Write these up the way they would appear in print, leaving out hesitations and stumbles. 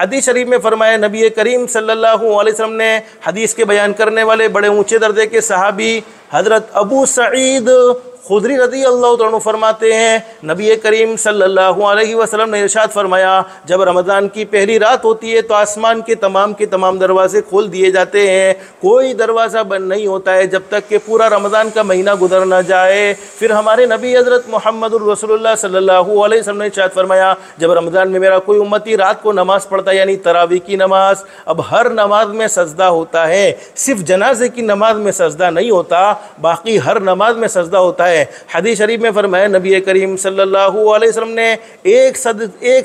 حدیث شریف میں فرمایا نبی کریم صلی اللہ علیہ وسلم نے حدیث کے بیان کرنے والے بڑے اونچے درجے کے صحابی حضرت ابو سعید خدری رضی اللہ عنہ فرماتے ہیں نبی کریم صلی اللہ علیہ وسلم نے ارشاد فرمایا جب رمضان کی پہلی رات ہوتی ہے تو آسمان کے تمام دروازے کھول دیے جاتے ہیں، کوئی دروازہ بند نہیں ہوتا ہے جب تک کہ پورا رمضان کا مہینہ گزر نہ جائے۔ پھر ہمارے نبی حضرت محمد الرسول اللہ صلی اللہ علیہ وسلم نے ارشاد فرمایا جب رمضان میں میرا کوئی امتی رات کو نماز پڑھتا ہے یعنی تراویح کی نماز، اب ہر نماز میں سجدہ ہوتا ہے، صرف جنازے کی نماز میں سجدہ نہیں ہوتا، باقی ہر نماز میں سجدہ ہوتا ہے۔ حدیث شریف میں فرمایا نبی کریم صلی اللہ علیہ وسلم نے ایک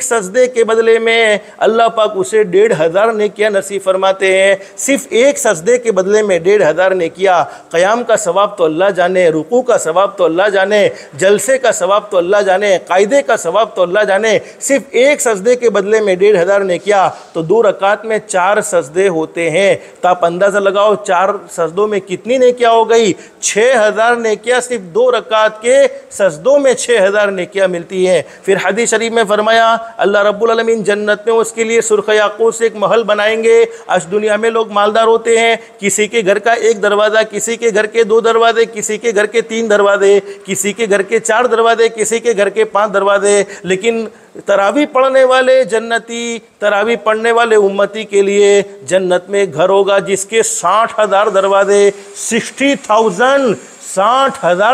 سجدے کے بدلے میں اللہ پاک اسے 1500 نیکیاں نصیب فرماتے ہیں، صرف ایک سجدے کے بدلے میں 1500 نیکیاں۔ قیام کا ثواب تو اللہ جانے، رکوع کا ثواب تو اللہ جانے، جلسے کا ثواب تو اللہ جانے، قاعدے کا ثواب تو اللہ جانے، صرف ایک سجدے کے بدلے میں 1500 نیکیاں۔ تو 2 رکعت میں 4 سجدے ہوتے ہیں، تو آپ اندازہ لگاؤ 4 سجدوں میں کتنی نیکیاں ہو گئی؟ 6000 نیکیاں صرف 2 رکعت کے سجدوں میں 6000 نیکیاں ملتی ہیں۔ پھر حدیث شریف میں فرمایا اللہ رب العالمین جنت میں اس کے لیے سرخ یاقوت سے ایک محل بنائیں گے۔ آج دنیا میں لوگ مالدار ہوتے ہیں، کسی کے گھر کا 1 دروازہ، کسی کے گھر کے 2 دروازے، کسی کے گھر کے 3 دروازے، کسی کے گھر کے 4 دروازے، کسی کے گھر کے 5 دروازے، لیکن تراویح پڑھنے والے جنتی، تراویح پڑھنے والے امتی کے لیے جنت میں ایک گھر ہوگا جس کے 60,000 دروازے، 60,000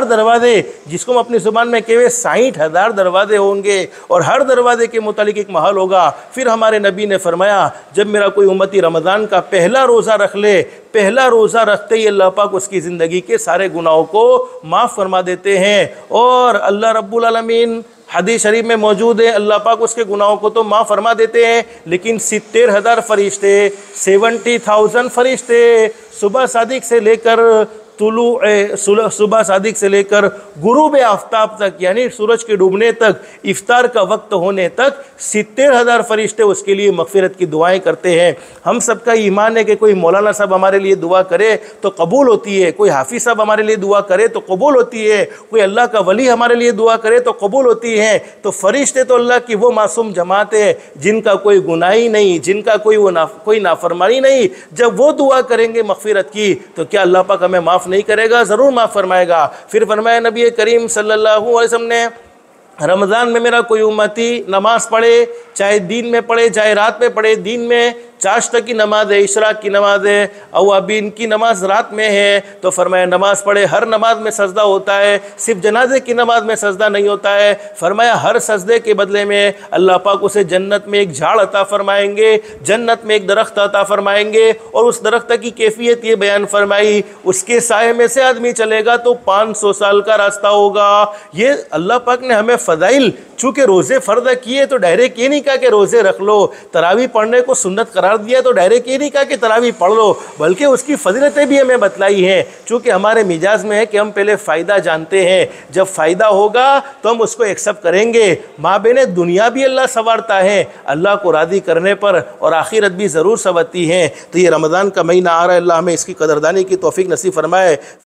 دروازے، جس کو ہم اپنی زبان میں کہے 60,000 دروازے ہوں گے، اور ہر دروازے کے متعلق ایک محل ہوگا۔ پھر ہمارے نبی نے فرمایا جب میرا کوئی امتی رمضان کا پہلا روزہ رکھ لے، پہلا روزہ رکھتے ہی اللہ پاک اس کی زندگی کے سارے گناہوں کو معاف فرما دیتے ہیں، اور اللہ رب العالمین حدیث شریف میں موجود ہے اللہ پاک اس کے گناہوں کو تو معاف فرما دیتے ہیں، لیکن 70,000 فرشتے، 70,000 فرشتے صبح صادق سے لے کر صبح صادق سے لے کر غروب آفتاب تک یعنی سورج کے ڈوبنے تک، افطار کا وقت ہونے تک 70,000 فرشتے اس کے لیے مغفرت کی دعائیں کرتے ہیں۔ ہم سب کا ایمان ہے کہ کوئی مولانا صاحب ہمارے لیے دعا کرے تو قبول ہوتی ہے، کوئی حافظ صاحب ہمارے لیے دعا کرے تو قبول ہوتی ہے، کوئی اللہ کا ولی ہمارے لیے دعا کرے تو قبول ہوتی ہے۔ تو فرشتے تو اللہ کی وہ معصوم جماعت ہے جن کا کوئی گناہ ہی نہیں، جن کا کوئی نافرمانی نہیں، جب وہ دعا کریں گے مغفرت کی تو کیا اللہ پاک ہمیں معاف نہیں کرے گا؟ ضرور معاف فرمائے گا۔ پھر فرمایا نبی کریم صلی اللہ علیہ وسلم نے رمضان میں میرا کوئی امتی نماز پڑھے، چاہے دین میں پڑھے چاہے رات میں پڑھے، دین میں چاشتہ کی نماز ہے، اشراق کی نماز ہے، اوابین کی نماز رات میں ہے، تو فرمایا نماز پڑھے، ہر نماز میں سجدہ ہوتا ہے، صرف جنازے کی نماز میں سجدہ نہیں ہوتا ہے۔ فرمایا ہر سجدے کے بدلے میں اللہ پاک اسے جنت میں ایک جھاڑ عطا فرمائیں گے، جنت میں ایک درخت عطا فرمائیں گے، اور اس درخت کی کیفیت یہ بیان فرمائی اس کے سائے میں سے آدمی چلے گا تو 500 سال کا راستہ ہوگا۔ یہ اللہ پاک نے ہمیں فضائل، چونکہ روزے فرض کیے تو ڈائریکٹ یہ نہیں کہا کہ روزے رکھ لو، تراویح پڑھنے کو سنت قرار دیا تو ڈائریکٹ یہ نہیں کہا کہ تراویح پڑھ لو، بلکہ اس کی فضیلتیں بھی ہمیں بتلائی ہیں، چونکہ ہمارے مزاج میں ہے کہ ہم پہلے فائدہ جانتے ہیں، جب فائدہ ہوگا تو ہم اس کو ایکسپٹ کریں گے۔ ماں بہن دنیا بھی اللہ سنوارتا ہے اللہ کو راضی کرنے پر، اور آخرت بھی ضرور سنورتی ہے۔ تو یہ رمضان کا مہینہ آ رہا ہے، اللہ ہمیں اس کی قدردانی کی توفیق نصیب فرمائے۔